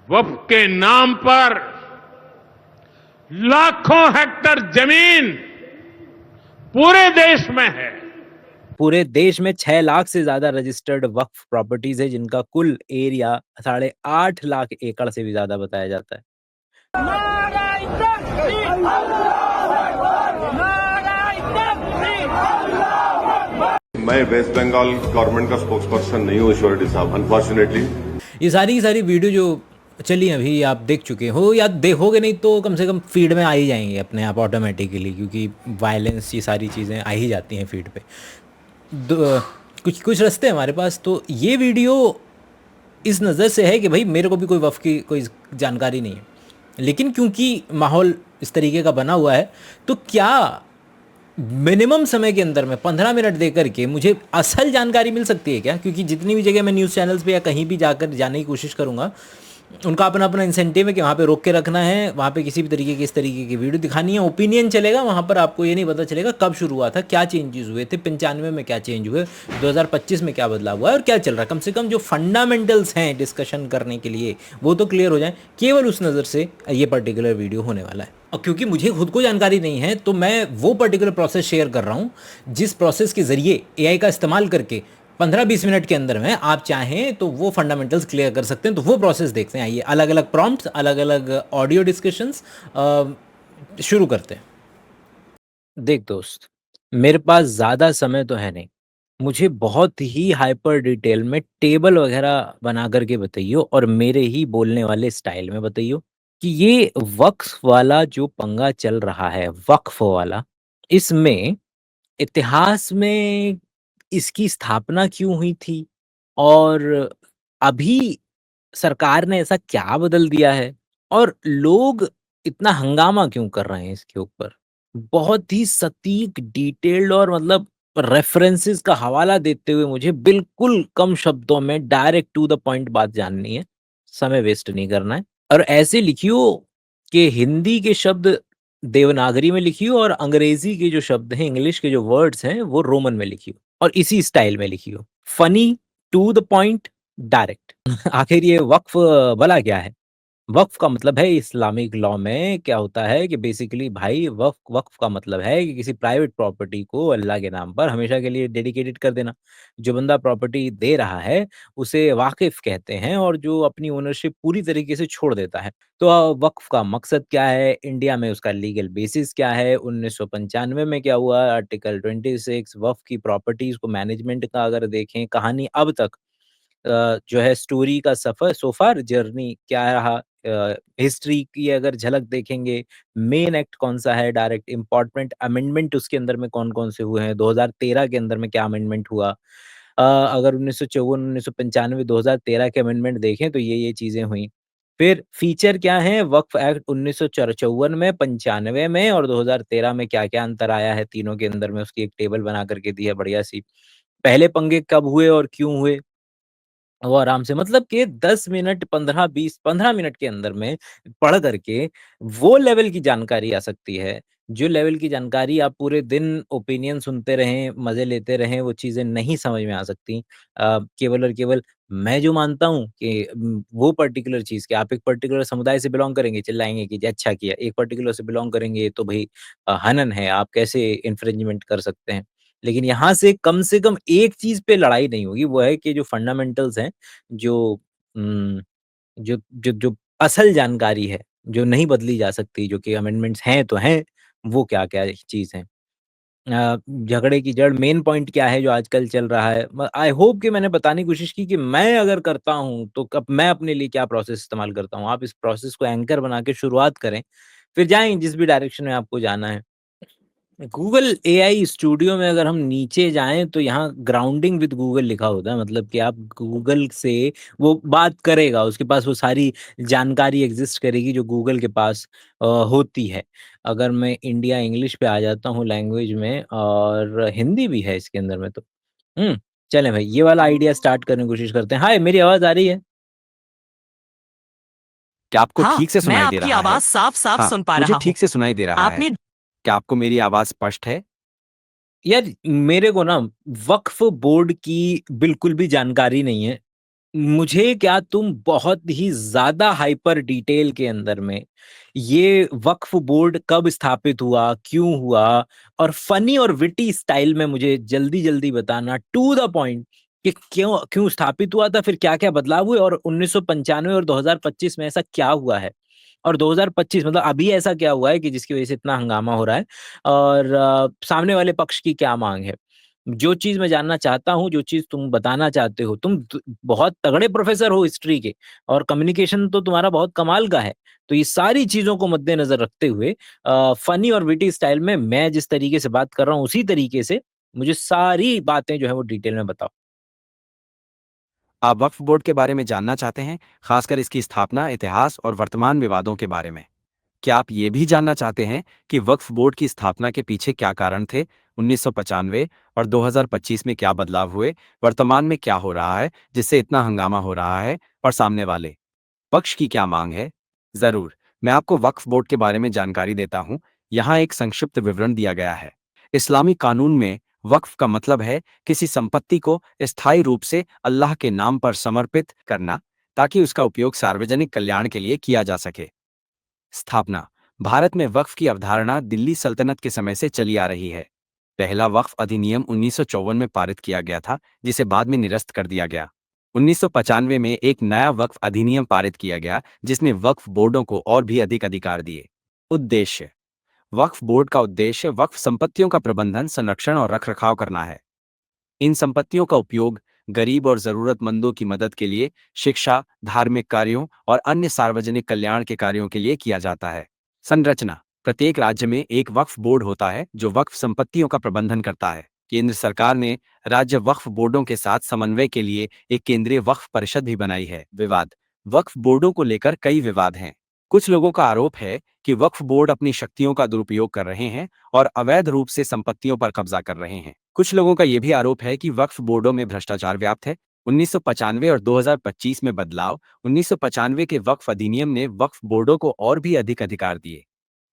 वक्फ के नाम पर लाखों हेक्टर जमीन पूरे देश में है। पूरे देश में 6 लाख से ज्यादा रजिस्टर्ड वक्फ प्रॉपर्टीज है, जिनका कुल एरिया 8.5 लाख एकड़ से भी ज्यादा बताया जाता है। मैं वेस्ट बंगाल गवर्नमेंट का स्पोक्स पर्सन नहीं हूँ ईश्वर रेड्डी साहब, अनफॉर्चुनेटली। ये सारी वीडियो जो चली अभी आप देख चुके हो या देखोगे नहीं तो कम से कम फीड में आ ही जाएंगे अपने आप ऑटोमेटिकली, क्योंकि वायलेंस ये सारी चीज़ें आ ही जाती हैं फीड पे। कुछ रास्ते हैं हमारे पास। तो ये वीडियो इस नज़र से है कि भाई मेरे को भी कोई वफ़ की कोई जानकारी नहीं है, लेकिन क्योंकि माहौल इस तरीके का बना हुआ है तो क्या मिनिमम समय के अंदर में 15 मिनट दे करके मुझे असल जानकारी मिल सकती है क्या? क्योंकि जितनी भी जगह मैं न्यूज़ चैनल्स पे या कहीं भी जाकर जाने की कोशिश करूँगा, उनका अपना अपना इंसेंटिव है कि वहाँ पे रोक के रखना है, वहाँ पे किसी भी तरीके की इस तरीके की वीडियो दिखानी है, ओपिनियन चलेगा वहाँ पर। आपको ये नहीं पता चलेगा कब शुरू हुआ था, क्या चेंजेस हुए थे, 95 में क्या चेंज हुए, 2025 में क्या बदलाव हुआ है और क्या चल रहा है। कम से कम जो फंडामेंटल्स हैं डिस्कशन करने के लिए वो तो क्लियर हो जाए। केवल उस नज़र से ये पर्टिकुलर वीडियो होने वाला है। और क्योंकि मुझे खुद को जानकारी नहीं है तो मैं वो पर्टिकुलर प्रोसेस शेयर कर रहा हूँ जिस प्रोसेस के ज़रिए एआई का इस्तेमाल करके 15-20 मिनट के अंदर में आप चाहें तो वो फंडामेंटल्स क्लियर कर सकते हैं। तो वो प्रोसेस देखते हैं। आइए, अलग अलग प्रॉम्प्ट्स, अलग अलग ऑडियो डिस्कशंस शुरू करते हैं। देख दोस्त, मेरे पास ज़्यादा समय तो है नहीं, मुझे बहुत ही हाइपर डिटेल में टेबल वगैरह बना करके बताइयो और मेरे ही बोलने वाले स्टाइल में बताइयो कि ये वक्फ वाला जो पंगा चल रहा है, वक्फ वाला, इसमें इतिहास में इसकी स्थापना क्यों हुई थी और अभी सरकार ने ऐसा क्या बदल दिया है और लोग इतना हंगामा क्यों कर रहे हैं इसके ऊपर। बहुत ही सटीक, डिटेल्ड और मतलब रेफरेंसेस का हवाला देते हुए मुझे बिल्कुल कम शब्दों में डायरेक्ट टू द पॉइंट बात जाननी है, समय वेस्ट नहीं करना है। और ऐसे लिखियो कि हिंदी के शब्द देवनागरी में लिखियो और अंग्रेजी के जो शब्द हैं, इंग्लिश के जो वर्ड्स हैं, वो रोमन में लिखियो और इसी स्टाइल में लिखियो। Funny, to the point, direct. आखिर ये वक्फ भला क्या है? वक्फ का मतलब है इस्लामिक लॉ में क्या होता है कि बेसिकली भाई वक्फ वक्फ का मतलब है कि किसी प्राइवेट प्रॉपर्टी को अल्लाह के नाम पर हमेशा के लिए डेडिकेटेड कर देना। जो बंदा प्रॉपर्टी दे रहा है उसे वाकिफ कहते हैं और जो अपनी ओनरशिप पूरी तरीके से छोड़ देता है। तो वक्फ का मकसद क्या है? इंडिया में उसका लीगल बेसिस क्या है? 1995 में क्या हुआ? आर्टिकल 26 वक्फ की प्रॉपर्टीज को मैनेजमेंट का अगर देखें कहानी अब तक जो है स्टोरी का सफ़र सो फार जर्नी क्या रहा, हिस्ट्री की अगर झलक देखेंगे, मेन एक्ट कौन-सा है, डायरेक्ट इम्पोर्टेंट अमेंडमेंट उसके अंदर में कौन-कौन से हुए हैं, 2013 के अंदर में क्या अमेंडमेंट हुआ। अगर 1954, 1995, 2013 के अमेंडमेंट देखें तो ये चीज़ें हुई। फिर फीचर क्या है वक्फ एक्ट 1954 में, 95 में और 2013 में क्या-क्या अंतर आया है तीनों के अंदर में, उसकी एक टेबल बना करके दी है बढ़िया-सी। पहले पंगे कब हुए और क्यों हुए? वो आराम से मतलब कि 10 मिनट 15 मिनट के अंदर में पढ़ करके वो लेवल की जानकारी आ सकती है, जो लेवल की जानकारी आप पूरे दिन ओपिनियन सुनते रहें, मज़े लेते रहें, वो चीज़ें नहीं समझ में आ सकती। केवल और केवल मैं जो मानता हूँ कि वो पर्टिकुलर चीज़ कि आप एक पर्टिकुलर समुदाय से बिलॉन्ग करेंगे, चिल्लाएँगे कि जी अच्छा किया। एक पर्टिकुलर से बिलॉन्ग करेंगे तो भई हनन है, आप कैसे इन्फ्रिंजमेंट कर सकते हैं। लेकिन यहाँ से कम एक चीज़ पे लड़ाई नहीं होगी, वो है कि जो फंडामेंटल्स हैं, जो उम, जो असल जानकारी है, जो नहीं बदली जा सकती, जो कि अमेंडमेंट्स हैं तो हैं, वो क्या-क्या चीज़ हैं। झगड़े की जड़ मेन पॉइंट क्या है जो आजकल चल रहा है। आई होप कि मैंने बताने की कोशिश की कि मैं अगर करता हूँ, तो कब मैं अपने लिए क्या प्रोसेस इस्तेमाल करता हूँ। आप इस प्रोसेस को एंकर बना के शुरुआत करें, फिर जाएँ जिस भी डायरेक्शन में आपको जाना है। गूगल एआई स्टूडियो में अगर हम नीचे जाएँ तो यहाँ ग्राउंडिंग विद गूगल लिखा होता है, मतलब कि आप गूगल से वो बात करेगा, उसके पास वो सारी जानकारी एग्ज़िस्ट करेगी जो गूगल के पास होती है। अगर मैं इंडिया इंग्लिश पे आ जाता हूँ लैंग्वेज में और हिंदी भी है इसके अंदर में तो। हुँ, चलें भाई ये वाला आइडिया स्टार्ट करने की कोशिश करते हैं। हाय! मेरी आवाज़ आ रही है? क्या आपको हाँ, ठीक से मैं सुनाई दे आपकी रहा है? आवाज़ साफ-साफ हाँ, सुन पा मुझे रहा हूँ। ठीक से सुनाई दे रहा है। आपने क्या आपको मेरी आवाज़ स्पष्ट है? यार मेरे को ना वक्फ बोर्ड की बिल्कुल भी जानकारी नहीं है। मुझे क्या तुम बहुत ही ज़्यादा हाइपर डिटेल के अंदर में ये वक्फ बोर्ड कब स्थापित हुआ, क्यों हुआ और फ़नी और विटी स्टाइल में मुझे जल्दी-जल्दी बताना टू द पॉइंट कि क्यों क्यों स्थापित हुआ था, फिर क्या-क्या बदलाव हुए और 1995 और 2025 में ऐसा क्या हुआ है? और 2025 मतलब अभी ऐसा क्या हुआ है कि जिसकी वज़ह से इतना हंगामा हो रहा है और सामने वाले पक्ष की क्या माँग है? जो चीज़ मैं जानना चाहता हूँ, जो चीज़ तुम बताना चाहते हो, तुम बहुत तगड़े प्रोफ़ेसर हो हिस्ट्री के और कम्युनिकेशन तो तुम्हारा बहुत कमाल का है। तो ये सारी चीज़ों को मद्देनज़र रखते हुए फ़नी और विटी स्टाइल में मैं जिस तरीके से बात कर रहा हूँ, उसी तरीके से मुझे सारी बातें जो है वो डिटेल में बताओ। आप वक्फ बोर्ड के बारे में जानना चाहते हैं, खासकर इसकी स्थापना, इतिहास और वर्तमान विवादों के बारे में। क्या आप ये भी जानना चाहते हैं कि वक्फ बोर्ड की स्थापना के पीछे क्या कारण थे, 1995 और 2025 में क्या बदलाव हुए, वर्तमान में क्या हो रहा है जिससे इतना हंगामा हो रहा है और सामने वाले पक्ष की क्या मांग है? जरूर, मैं आपको वक्फ बोर्ड के बारे में जानकारी देता हूं। यहाँ एक संक्षिप्त विवरण दिया गया है। इस्लामी कानून में वक्फ का मतलब है किसी संपत्ति को स्थायी रूप से अल्लाह के नाम पर समर्पित करना, ताकि उसका उपयोग सार्वजनिक कल्याण के लिए किया जा सके। स्थापना। भारत में वक्फ की अवधारणा दिल्ली सल्तनत के समय से चली आ रही है। पहला वक्फ अधिनियम 1954 में पारित किया गया था, जिसे बाद में निरस्त कर दिया गया। 1995 में एक नया वक्फ अधिनियम पारित किया गया, जिसने वक्फ बोर्डों को और भी अधिक अधिकार दिए। उद्देश्य। वक्फ बोर्ड का उद्देश्य वक्फ संपत्तियों का प्रबंधन, संरक्षण और रखरखाव करना है। इन संपत्तियों का उपयोग गरीब और जरूरतमंदों की मदद के लिए, शिक्षा, धार्मिक कार्यों और अन्य सार्वजनिक कल्याण के कार्यों के लिए किया जाता है। संरचना। प्रत्येक राज्य में एक वक्फ बोर्ड होता है जो वक्फ संपत्तियों का प्रबंधन करता है। केंद्र सरकार ने राज्य वक्फ बोर्डों के साथ समन्वय के लिए एक केंद्रीय वक्फ परिषद भी बनाई है। विवाद। वक्फ बोर्डों को लेकर कई विवाद हैं। कुछ लोगों का आरोप है कि वक्फ बोर्ड अपनी शक्तियों का दुरुपयोग कर रहे हैं और अवैध रूप से संपत्तियों पर कब्जा कर रहे हैं। कुछ लोगों का यह भी आरोप है कि वक्फ बोर्डों में भ्रष्टाचार व्याप्त है। 1995 और 2025 में बदलाव। 1995 के वक्फ अधिनियम ने वक्फ बोर्डों को और भी अधिक अधिकार दिए।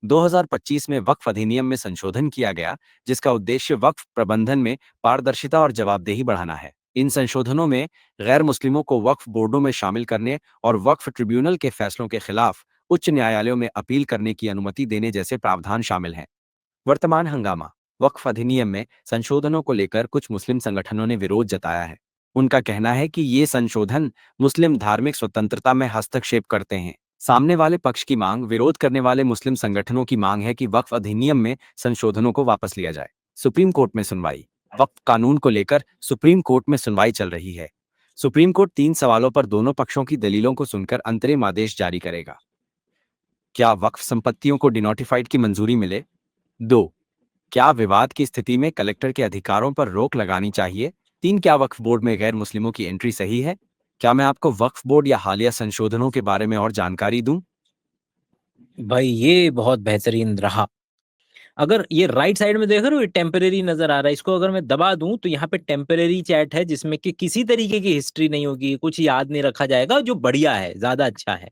2025 में वक्फ अधिनियम में संशोधन किया गया, जिसका उद्देश्य वक्फ प्रबंधन में पारदर्शिता और जवाबदेही बढ़ाना है। इन संशोधनों में गैर मुस्लिमों को वक्फ बोर्डों में शामिल करने और वक्फ ट्रिब्यूनल के फैसलों के खिलाफ उच्च न्यायालयों में अपील करने की अनुमति देने जैसे प्रावधान शामिल हैं। वर्तमान हंगामा। वक्फ अधिनियम में संशोधनों को लेकर कुछ मुस्लिम संगठनों ने विरोध जताया है। उनका कहना है कि ये संशोधन मुस्लिम धार्मिक स्वतंत्रता में हस्तक्षेप करते हैं। सामने वाले पक्ष की मांग। विरोध करने वाले मुस्लिम संगठनों की मांग है कि वक्फ अधिनियम में संशोधनों को वापस लिया जाए। सुप्रीम कोर्ट में सुनवाई। वक्फ कानून को लेकर सुप्रीम कोर्ट में सुनवाई चल रही है। सुप्रीम कोर्ट 3 सवालों पर दोनों पक्षों की दलीलों को सुनकर अंतरिम आदेश जारी करेगा। क्या वक्फ संपत्तियों को डिनोटिफाइड की मंजूरी मिले? 2. क्या विवाद की स्थिति में कलेक्टर के अधिकारों पर रोक लगानी चाहिए? 3. क्या वक्फ बोर्ड में गैर मुस्लिमों की एंट्री सही है? क्या मैं आपको वक्फ बोर्ड या हालिया संशोधनों के बारे में और जानकारी दूं? भाई ये बहुत बेहतरीन रहा। अगर ये राइट साइड में देख रहे हो ये टेम्परेरी नज़र आ रहा है, इसको अगर मैं दबा दूँ तो यहाँ पे टेम्परेरी चैट है जिसमें कि किसी तरीके की हिस्ट्री नहीं होगी, कुछ याद नहीं रखा जाएगा जो बढ़िया है, ज़्यादा अच्छा है।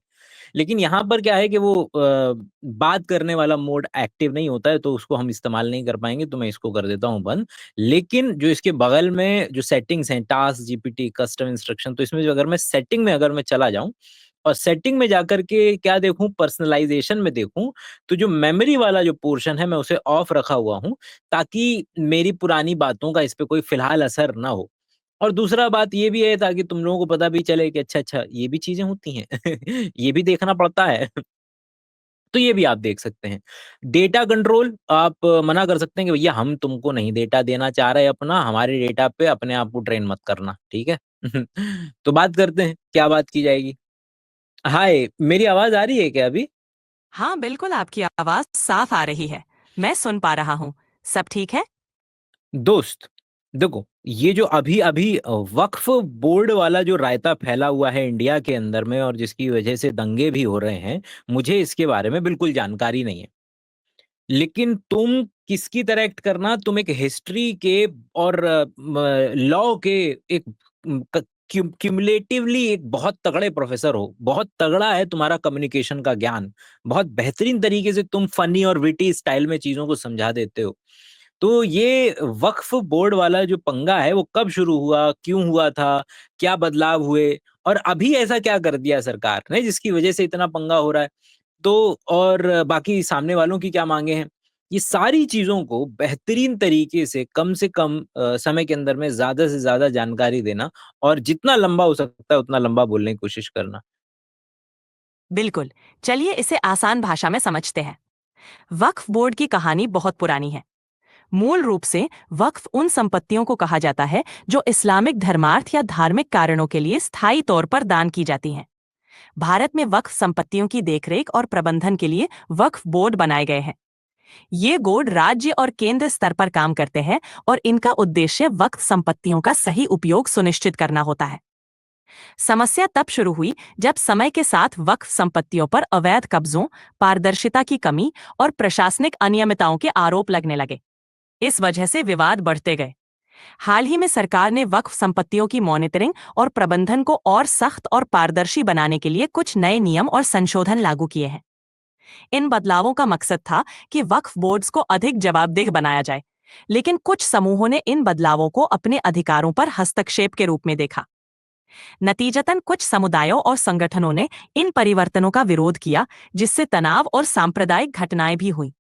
लेकिन यहाँ पर क्या है कि वो बात करने वाला मोड एक्टिव नहीं होता है तो उसको हम इस्तेमाल नहीं कर पाएँगे तो मैं इसको कर देता हूँ बंद। लेकिन जो इसके बगल में जो सेटिंग्स हैं टास्क, जीपीटी, कस्टम इंस्ट्रक्शन तो इसमें जो अगर मैं सेटिंग में अगर मैं चला जाऊँ और सेटिंग में जाकर के क्या देखूँ पर्सनलाइज़ेशन में देखूँ, तो जो मेमोरी वाला जो पोर्शन है मैं उसे ऑफ रखा हुआ हूँ, ताकि मेरी पुरानी बातों का इस पे कोई फ़िलहाल असर ना हो। और दूसरा बात ये भी है ताकि तुम लोगों को पता भी चले कि अच्छा-अच्छा ये भी चीज़ें होती हैं। ये भी देखना पड़ता है। तो ये भी आप देख सकते हैं। डेटा कंट्रोल आप मना कर सकते हैं कि भैया हम तुमको नहीं डेटा देना चाह रहे अपना, हमारे डेटा पे अपने आप को ट्रेन मत करना, ठीक है? तो बात करते हैं, क्या बात की जाएगी? हाय, मेरी आवाज़ आ रही है क्या अभी? हाँ, बिल्कुल आपकी आवाज़ साफ आ रही है। मैं सुन पा रहा हूँ। सब ठीक है? दोस्त, देखो ये जो अभी-अभी वक्फ बोर्ड वाला जो रायता फैला हुआ है इंडिया के अंदर में और जिसकी वजह से दंगे भी हो रहे हैं, मुझे इसके बारे में बिल्कुल जानकारी नहीं है। लेकिन तुम किसकी तरह एक्ट करना, तुम एक हिस्ट्री के और लॉ के एक क्यूमुलेटिवली एक बहुत तगड़े प्रोफेसर हो, बहुत तगड़ा है तुम्हारा कम्युनिकेशन का ज्ञान, बहुत बेहतरीन तरीके से तुम फनी और विटी स्टाइल में चीज़ों को समझा देते हो। तो ये वक्फ बोर्ड वाला जो पंगा है वो कब शुरू हुआ, क्यों हुआ था, क्या बदलाव हुए और अभी ऐसा क्या कर दिया सरकार ने जिसकी वजह से इतना पंगा हो रहा है? तो और बाकी सामने वालों की क्या माँगे हैं? ये सारी चीज़ों को बेहतरीन तरीके से कम समय के अंदर में ज़्यादा से ज़्यादा जानकारी देना और जितना लंबा हो सकता है उतना लंबा बोलने की कोशिश करना। बिल्कुल। चलिए इसे आसान भाषा में समझते हैं। वक्फ बोर्ड की कहानी बहुत पुरानी है। मूल रूप से वक्फ उन संपत्तियों को कहा जाता है जो इस्लामिक धर्मार्थ या धार्मिक कारणों के लिए स्थायी तौर पर दान की जाती हैं। भारत में वक्फ संपत्तियों की देखरेख और प्रबंधन के लिए वक्फ बोर्ड बनाए गए हैं। ये बोर्ड राज्य और केंद्र स्तर पर काम करते हैं और इनका उद्देश्य वक्फ संपत्तियों का सही उपयोग सुनिश्चित करना होता है। समस्या तब शुरू हुई जब समय के साथ वक्फ संपत्तियों पर अवैध कब्जों, पारदर्शिता की कमी और प्रशासनिक अनियमितताओं के आरोप लगने लगे। इस वजह से विवाद बढ़ते गए। हाल ही में सरकार ने वक्फ संपत्तियों की मॉनिटरिंग और प्रबंधन को और सख्त और पारदर्शी बनाने के लिए कुछ नए नियम और संशोधन लागू किए हैं। इन बदलावों का मकसद था कि वक्फ बोर्ड्स को अधिक जवाबदेह बनाया जाए, लेकिन कुछ समूहों ने इन बदलावों को अपने अधिकारों पर हस्तक्षेप के रूप में देखा। नतीजतन कुछ समुदायों और संगठनों ने इन परिवर्तनों का विरोध किया, जिससे तनाव और सांप्रदायिक घटनाएं भी हुई।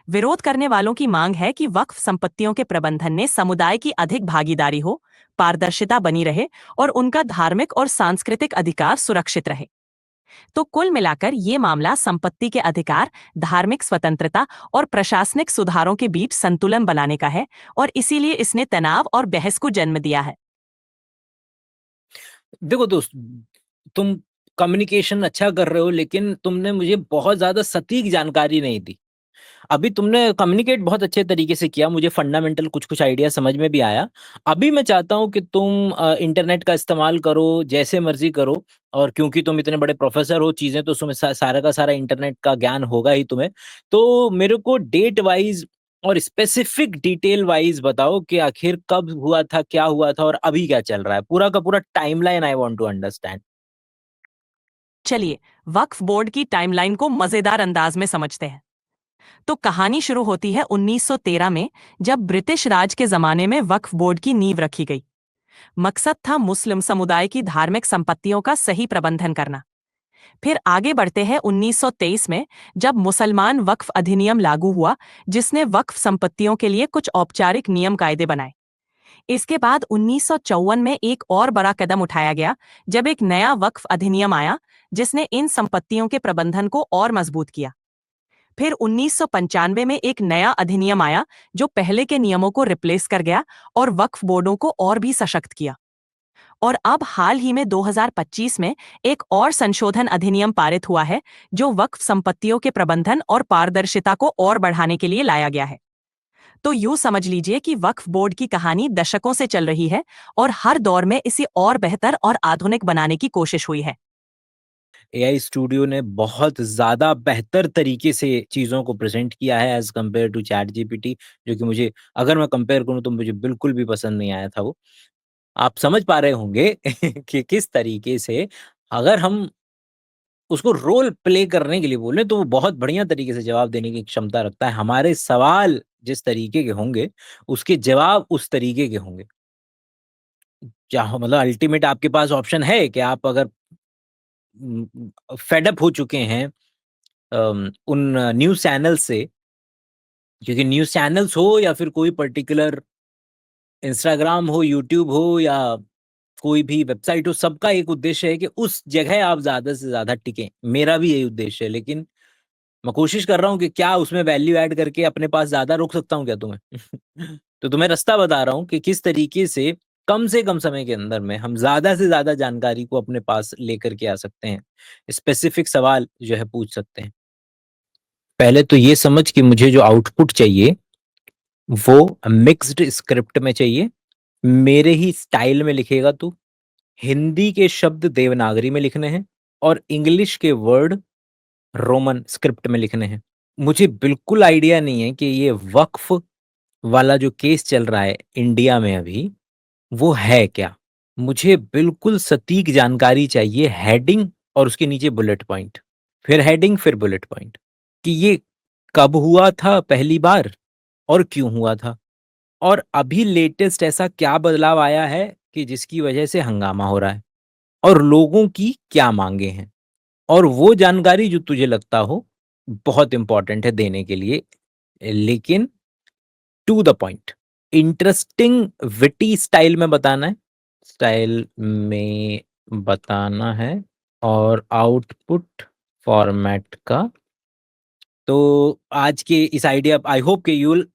विरोध करने वालों की मांग है कि वक्फ संपत्तियों के प्रबंधन में समुदाय की अधिक भागीदारी हो, पारदर्शिता बनी रहे और उनका धार्मिक और सांस्कृतिक अधिकार सुरक्षित रहे। तो कुल मिलाकर ये मामला संपत्ति के अधिकार, धार्मिक स्वतंत्रता और प्रशासनिक सुधारों के बीच संतुलन बनाने का है और इसीलिए इसने तनाव और बहस को जन्म दिया है। देखो दोस्त, तुम कम्युनिकेशन अच्छा कर रहे हो लेकिन तुमने मुझे बहुत ज़्यादा सटीक जानकारी नहीं दी। अभी तुमने कम्युनिकेट बहुत अच्छे तरीके से किया, मुझे फंडामेंटल कुछ-कुछ आइडिया समझ में भी आया। अभी मैं चाहता हूँ कि तुम इंटरनेट का इस्तेमाल करो, जैसे मर्ज़ी करो और क्योंकि तुम इतने बड़े प्रोफ़ेसर हो, चीज़ें तो तुम्हें सारा का सारा इंटरनेट का ज्ञान होगा ही तुम्हें। तो मेरे को डेट वाइज़ और स्पेसिफ़िक डिटेल वाइज़ बताओ कि आखिर कब हुआ था, क्या हुआ था और अभी क्या चल रहा है? पूरा का पूरा timeline I want to understand. चलिए, वक्फ बोर्ड की टाइमलाइन को मजेदार अंदाज में समझते हैं। तो कहानी शुरू होती है 1913 में, जब ब्रिटिश राज के जमाने में वक्फ बोर्ड की नींव रखी गई। मकसद था मुस्लिम समुदाय की धार्मिक संपत्तियों का सही प्रबंधन करना। फिर आगे बढ़ते हैं 1923 में, जब मुसलमान वक्फ अधिनियम लागू हुआ, जिसने वक्फ संपत्तियों के लिए कुछ औपचारिक नियम कायदे बनाए। इसके बाद 1954 में एक और बड़ा कदम उठाया गया, जब एक नया वक्फ अधिनियम आया, जिसने इन संपत्तियों के प्रबंधन को और मजबूत किया। फिर 1995 में एक नया अधिनियम आया, जो पहले के नियमों को रिप्लेस कर गया और वक्फ बोर्डों को और भी सशक्त किया। और अब हाल ही में 2025 में एक और संशोधन अधिनियम पारित हुआ है, जो वक्फ संपत्तियों के प्रबंधन और पारदर्शिता को और बढ़ाने के लिए लाया गया है। तो यूं समझ लीजिए कि वक्फ बोर्ड की कहानी दशकों से चल रही है और हर दौर में इसे और बेहतर और आधुनिक बनाने की कोशिश हुई है। एआई स्टूडियो ने बहुत ज़्यादा बेहतर तरीके से चीज़ों को प्रेज़ेंट किया है एज़ कम्पेयर टू चैटजीपीटी, जो कि मुझे, अगर मैं कंपेयर करूँ तो मुझे बिल्कुल भी पसंद नहीं आया था वो। आप समझ पा रहे होंगे कि किस तरीके से अगर हम उसको रोल प्ले करने के लिए बोले तो वो बहुत बढ़िया तरीके से जवाब देने की क्षमता रखता है। हमारे सवाल जिस तरीके के होंगे, उसके जवाब उस तरीके के होंगे। चाहो मतलब अल्टीमेट आपके पास ऑप्शन है कि आप अगर फेड अप हो चुके हैं उन न्यूज़ चैनल से, क्योंकि न्यूज़ चैनल्स हो या फिर कोई पर्टिकुलर इंस्टाग्राम हो, यूट्यूब हो या कोई भी वेबसाइट हो, सबका एक उद्देश्य है कि उस जगह आप ज़्यादा से ज़्यादा टिकें। मेरा भी यही उद्देश्य है, लेकिन मैं कोशिश कर रहा हूँ कि क्या उसमें वैल्यू ऐड करके अपने पास ज़्यादा रोक सकता हूँ क्या तुम्हें? तो तुम्हें रास्ता बता रहा हूँ कि किस तरीके से कम समय के अंदर में हम ज़्यादा से ज़्यादा जानकारी को अपने पास लेकर के आ सकते हैं। स्पेसिफिक सवाल जो है पूछ सकते हैं। पहले तो ये समझ कि मुझे जो आउटपुट चाहिए, वो मिक्स्ड स्क्रिप्ट में चाहिए। मेरे ही स्टाइल में लिखेगा तू। हिंदी के शब्द देवनागरी में लिखने हैं और इंग्लिश के वर्ड रोमन स्क्रिप्ट में लिखने हैं। मुझे बिल्कुल आइडिया नहीं है कि ये वक्फ वाला जो केस चल रहा है इंडिया में अभी, वो है क्या? मुझे बिल्कुल सटीक जानकारी चाहिए, हेडिंग और उसके नीचे बुलेट पॉइंट, फिर हेडिंग, फिर बुलेट पॉइंट, कि ये कब हुआ था पहली बार और क्यों हुआ था? और अभी लेटेस्ट ऐसा क्या बदलाव आया है कि जिसकी वजह से हंगामा हो रहा है? और लोगों की क्या मांगे हैं, और वो जानकारी जो तुझे लगता हो बहुत इंपॉर्टेंट है देने के लिए, लेकिन to the point, interesting witty style में बताना है, स्टाइल में बताना है, और आउटपुट फॉर्मेट का। तो आज के इस आइडिया, आई होप कि यू विल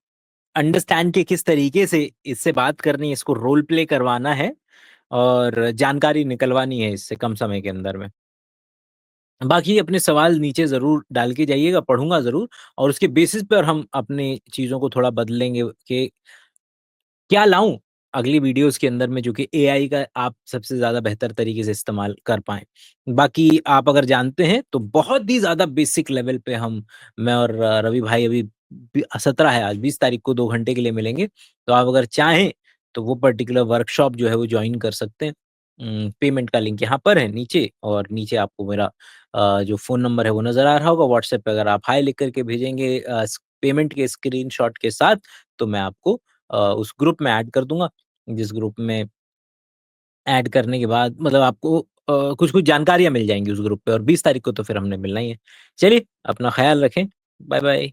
अंडरस्टैंड कि किस तरीके से इससे बात करनी है, इसको रोल प्ले करवाना है और जानकारी निकलवानी है इससे कम समय के अंदर में। बाकी अपने सवाल नीचे ज़रूर डाल के जाइएगा, पढ़ूँगा ज़रूर, और उसके बेसिस पर हम अपनी चीज़ों को थोड़ा बदलेंगे कि क्या लाऊँ अगली वीडियोज़ के अंदर में, जो कि एआई का आप सबसे ज़्यादा बेहतर तरीके से इस्तेमाल कर पाएँ। बाकी आप अगर जानते हैं तो बहुत ही ज़्यादा बेसिक लेवल पे मैं और रवि भाई अभी 17 है आज, 20 तारीख को 2 घंटे के लिए मिलेंगे। तो आप अगर चाहें तो वो पर्टिकुलर वर्कशॉप जो है वो जॉइन कर सकते हैं। पेमेंट का लिंक यहाँ पर है नीचे, और नीचे आपको मेरा जो फ़ोन नंबर है वो नज़र आ रहा होगा। व्हाट्सएप पे अगर आप हाय लिख कर के भेजेंगे पेमेंट के स्क्रीनशॉट के साथ, तो मैं आपको उस ग्रुप में ऐड कर दूँगा, जिस ग्रुप में ऐड करने के बाद मतलब आपको कुछ-कुछ जानकारियाँ मिल जाएँगी उस ग्रुप पे, और 20 तारीख को तो फिर हमने मिलना ही है। चलिए, अपना ख़्याल रखें। बाय-बाय।